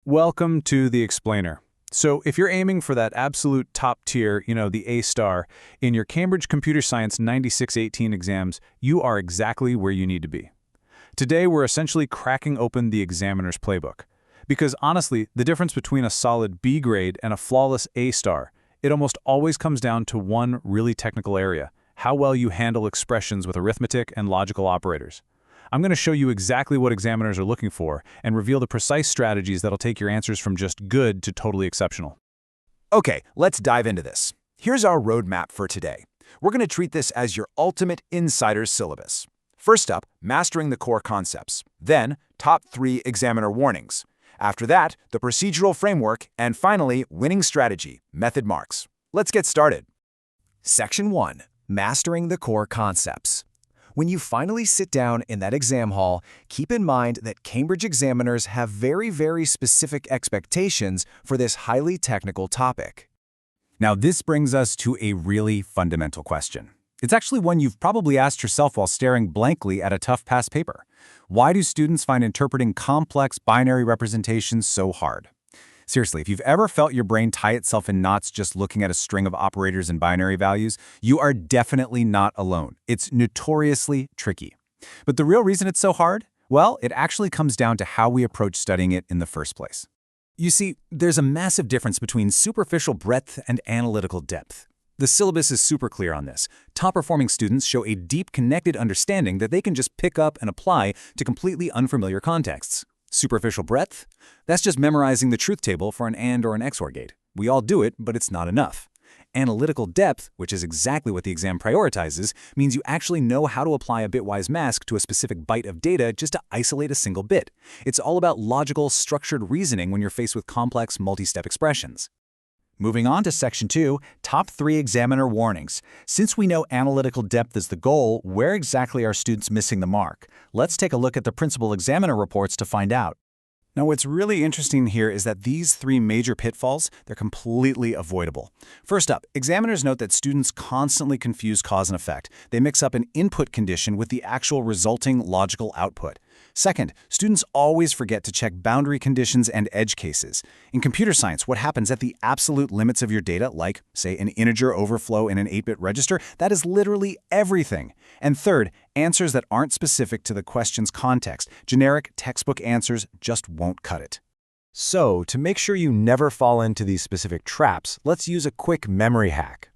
Welcome to the Explainer. So if you're aiming for that absolute top tier, the A star, in your Cambridge Computer Science 9618 exams, you are exactly where you need to be. Today we're essentially cracking open the examiner's playbook. Because honestly, the difference between a solid B grade and a flawless A star, it almost always comes down to one really technical area: how well you handle expressions with arithmetic and logical operators. I'm going to show you exactly what examiners are looking for and reveal the precise strategies that'll take your answers from just good to totally exceptional. Okay, let's dive into this. Here's our roadmap for today. We're going to treat this as your ultimate insider's syllabus. First up, mastering the core concepts. Then, top 3 examiner warnings. After that, the procedural framework, and finally, winning strategy, method marks. Let's get started. Section 1. Mastering the core concepts. When you finally sit down in that exam hall, keep in mind that Cambridge examiners have very specific expectations for this highly technical topic. Now, this brings us to a really fundamental question. It's actually one you've probably asked yourself while staring blankly at a tough past paper. Why do students find interpreting complex binary representations so hard? Seriously, if you've ever felt your brain tie itself in knots just looking at a string of operators and binary values, you are definitely not alone. It's notoriously tricky. But the real reason it's so hard? Well, it actually comes down to how we approach studying it in the first place. You see, there's a massive difference between superficial breadth and analytical depth. The syllabus is super clear on this. Top-performing students show a deep connected understanding that they can just pick up and apply to completely unfamiliar contexts. Superficial breadth? That's just memorizing the truth table for an AND or an XOR gate. We all do it, but it's not enough. Analytical depth, which is exactly what the exam prioritizes, means you actually know how to apply a bitwise mask to a specific byte of data just to isolate a single bit. It's all about logical, structured reasoning when you're faced with complex multi-step expressions. Moving on to Section 2, Top 3 Examiner Warnings. Since we know analytical depth is the goal, where exactly are students missing the mark? Let's take a look at the principal examiner reports to find out. Now, what's really interesting here is that these 3 major pitfalls, they're completely avoidable. First up, examiners note that students constantly confuse cause and effect. They mix up an input condition with the actual resulting logical output. Second, students always forget to check boundary conditions and edge cases. In computer science, what happens at the absolute limits of your data, like, say, an integer overflow in an 8-bit register, that is literally everything. And third, answers that aren't specific to the question's context. Generic textbook answers just won't cut it. So, to make sure you never fall into these specific traps, let's use a quick memory hack.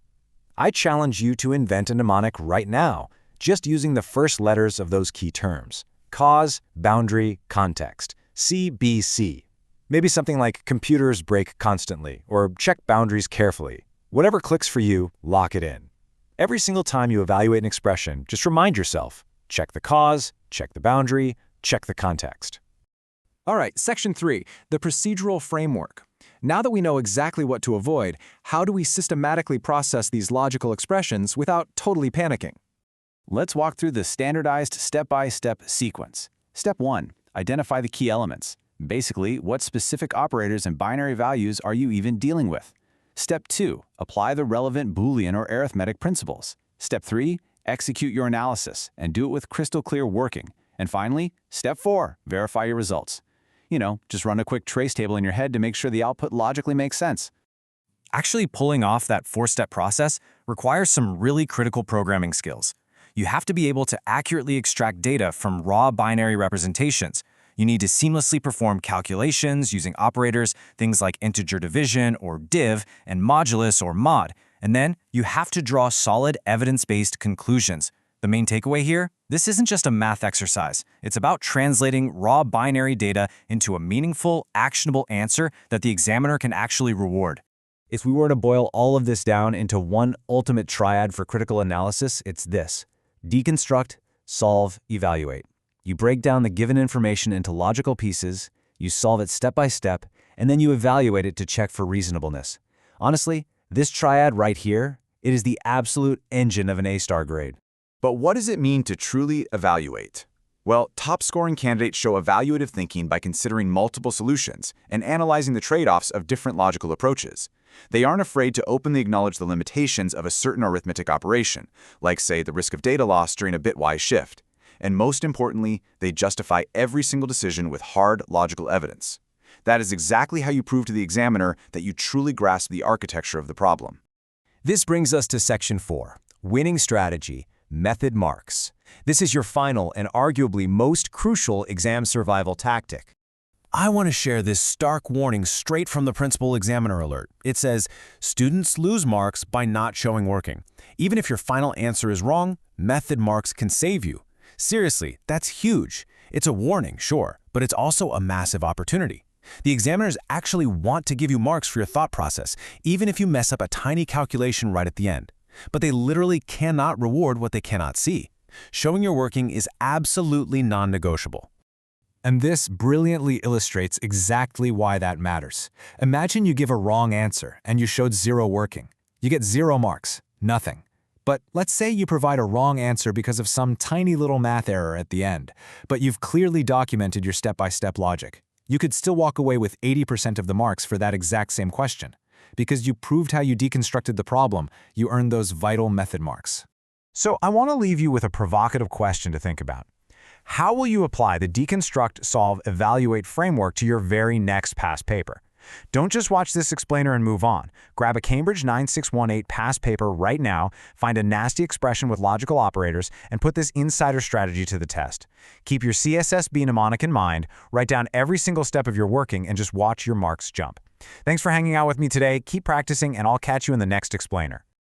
I challenge you to invent a mnemonic right now, just using the first letters of those key terms. Cause, boundary, context. CBC. Maybe something like computers break constantly, or check boundaries carefully. Whatever clicks for you, lock it in. Every single time you evaluate an expression, just remind yourself, check the cause, check the boundary, check the context. All right, Section 3, the procedural framework. Now that we know exactly what to avoid, how do we systematically process these logical expressions without totally panicking? Let's walk through the standardized step-by-step sequence. Step 1. Identify the key elements. Basically, what specific operators and binary values are you even dealing with? Step 2. Apply the relevant Boolean or arithmetic principles. Step 3. Execute your analysis and do it with crystal clear working. And finally, Step 4. Verify your results. Just run a quick trace table in your head to make sure the output logically makes sense. Actually pulling off that 4-step process requires some really critical programming skills. You have to be able to accurately extract data from raw binary representations. You need to seamlessly perform calculations using operators, things like integer division or div, and modulus or mod. And then you have to draw solid evidence-based conclusions. The main takeaway here? This isn't just a math exercise. It's about translating raw binary data into a meaningful, actionable answer that the examiner can actually reward. If we were to boil all of this down into one ultimate triad for critical analysis, it's this: deconstruct, solve, evaluate. You break down the given information into logical pieces, you solve it step by step, and then you evaluate it to check for reasonableness. Honestly, this triad right here, it is the absolute engine of an A-star grade. But what does it mean to truly evaluate? Well, top-scoring candidates show evaluative thinking by considering multiple solutions and analyzing the trade-offs of different logical approaches. They aren't afraid to openly acknowledge the limitations of a certain arithmetic operation, like, say, the risk of data loss during a bitwise shift. And most importantly, they justify every single decision with hard logical evidence. That is exactly how you prove to the examiner that you truly grasp the architecture of the problem. This brings us to Section 4, Winning Strategy, Method Marks. This is your final and arguably most crucial exam survival tactic. I want to share this stark warning straight from the principal examiner alert. It says, students lose marks by not showing working. Even if your final answer is wrong, method marks can save you. Seriously, that's huge. It's a warning, sure, but it's also a massive opportunity. The examiners actually want to give you marks for your thought process, even if you mess up a tiny calculation right at the end. But they literally cannot reward what they cannot see. Showing your working is absolutely non-negotiable. And this brilliantly illustrates exactly why that matters. Imagine you give a wrong answer and you showed 0 working. You get 0 marks, nothing. But let's say you provide a wrong answer because of some tiny little math error at the end, but you've clearly documented your step-by-step logic. You could still walk away with 80% of the marks for that exact same question. Because you proved how you deconstructed the problem, you earned those vital method marks. So I want to leave you with a provocative question to think about. How will you apply the deconstruct, solve, evaluate framework to your very next past paper? Don't just watch this explainer and move on. Grab a Cambridge 9618 past paper right now, find a nasty expression with logical operators, and put this insider strategy to the test. Keep your CSSB mnemonic in mind, write down every single step of your working, and just watch your marks jump. Thanks for hanging out with me today. Keep practicing, and I'll catch you in the next explainer.